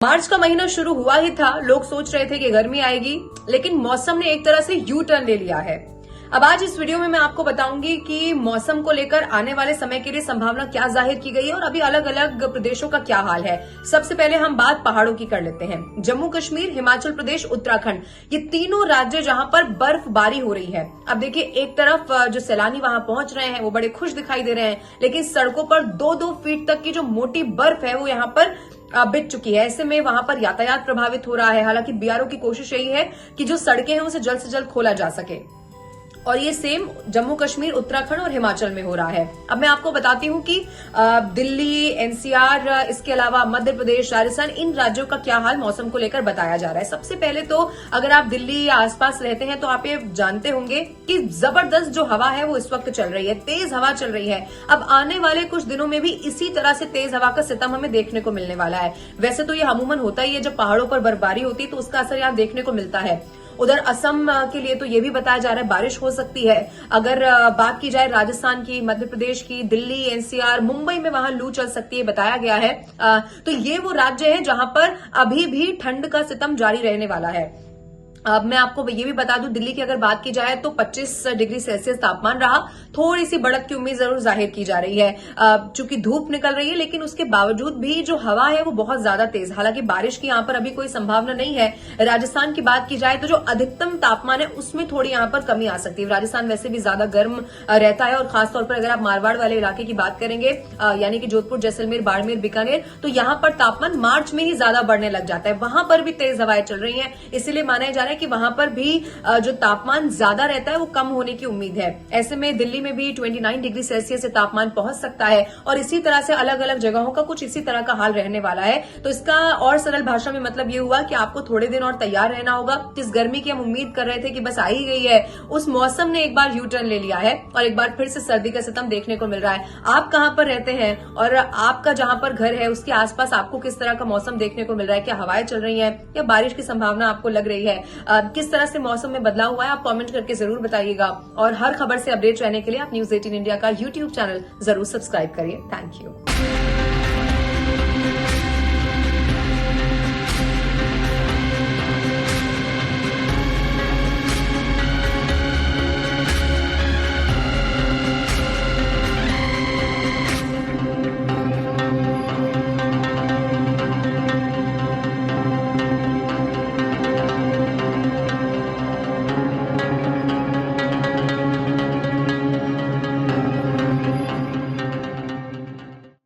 मार्च का महीना शुरू हुआ ही था, लोग सोच रहे थे कि गर्मी आएगी, लेकिन मौसम ने एक तरह से यू टर्न ले लिया है। अब आज इस वीडियो में मैं आपको बताऊंगी कि मौसम को लेकर आने वाले समय के लिए संभावना क्या जाहिर की गई है और अभी अलग अलग प्रदेशों का क्या हाल है। सबसे पहले हम बात पहाड़ों की कर लेते हैं। जम्मू कश्मीर, हिमाचल प्रदेश, उत्तराखंड, ये तीनों राज्य जहां पर बर्फबारी हो रही है। अब देखिए, एक तरफ जो सैलानी वहां पहुंच रहे हैं वो बड़े खुश दिखाई दे रहे हैं, लेकिन सड़कों पर 2-2 फीट तक की जो मोटी बर्फ है वो यहाँ पर बिछ चुकी है। ऐसे में वहां पर यातायात प्रभावित हो रहा है। हालांकि बीआरओ की कोशिश यही है कि जो सड़कें हैं उसे जल्द से जल्द खोला जा सके, और ये सेम जम्मू कश्मीर, उत्तराखंड और हिमाचल में हो रहा है। अब मैं आपको बताती हूं कि दिल्ली, एनसीआर, इसके अलावा मध्य प्रदेश, राजस्थान, इन राज्यों का क्या हाल मौसम को लेकर बताया जा रहा है। सबसे पहले तो अगर आप दिल्ली या आसपास रहते हैं तो आप ये जानते होंगे कि जबरदस्त जो हवा है वो इस वक्त चल रही है, तेज हवा चल रही है। अब आने वाले कुछ दिनों में भी इसी तरह से तेज हवा का सितम हमें देखने को मिलने वाला है। वैसे तो ये अमूमन होता ही है, जब पहाड़ों पर बर्फबारी होती है तो उसका असर यहाँ देखने को मिलता है। उधर असम के लिए तो ये भी बताया जा रहा है बारिश हो सकती है। अगर बात की जाए राजस्थान की, मध्य प्रदेश की, दिल्ली, एनसीआर, मुंबई में वहां लू चल सकती है बताया गया है। तो ये वो राज्य है जहां पर अभी भी ठंड का सितम जारी रहने वाला है। अब मैं आपको ये भी बता दूं, दिल्ली की अगर बात की जाए तो 25 डिग्री सेल्सियस तापमान रहा। थोड़ी सी बढ़त की उम्मीद जरूर जाहिर की जा रही है। चूंकि धूप निकल रही है, लेकिन उसके बावजूद भी जो हवा है वो बहुत ज्यादा तेज। हालांकि बारिश की यहाँ पर अभी कोई संभावना नहीं है। राजस्थान की बात की जाए तो जो अधिकतम तापमान है उसमें थोड़ी यहाँ पर कमी आ सकती है। राजस्थान वैसे भी ज्यादा गर्म रहता है, और खासतौर पर अगर आप मारवाड़ वाले इलाके की बात करेंगे, यानी कि जोधपुर, जैसलमेर, बाड़मेर, बीकानेर, तो यहाँ पर तापमान मार्च में ही ज्यादा बढ़ने लग जाता है। वहां पर भी तेज हवाएं चल रही है, इसीलिए माना जा रहा है कि वहां पर भी जो तापमान ज्यादा रहता है वो कम होने की उम्मीद है। ऐसे में दिल्ली में भी 29 डिग्री सेल्सियस से तापमान पहुंच सकता है, और इसी तरह से अलग अलग जगहों का कुछ इसी तरह का हाल रहने वाला है। तो इसका और सरल भाषा में मतलब ये हुआ कि आपको थोड़े दिन और तैयार रहना होगा। जिस गर्मी की हम उम्मीद कर रहे थे कि बस आ ही गई है, उस मौसम ने एक बार यू टर्न ले लिया है और एक बार फिर से सर्दी का सितम देखने को मिल रहा है। आप कहां पर रहते हैं और आपका जहां पर घर है उसके आसपास आपको किस तरह का मौसम देखने को मिल रहा है? क्या हवाएं चल रही है या बारिश की संभावना आपको लग रही है? किस तरह से मौसम में बदलाव हुआ है आप कमेंट करके जरूर बताइएगा। और हर खबर से अपडेट रहने के लिए आप न्यूज़ 18 इंडिया का यूट्यूब चैनल जरूर सब्सक्राइब करिए। Thank you.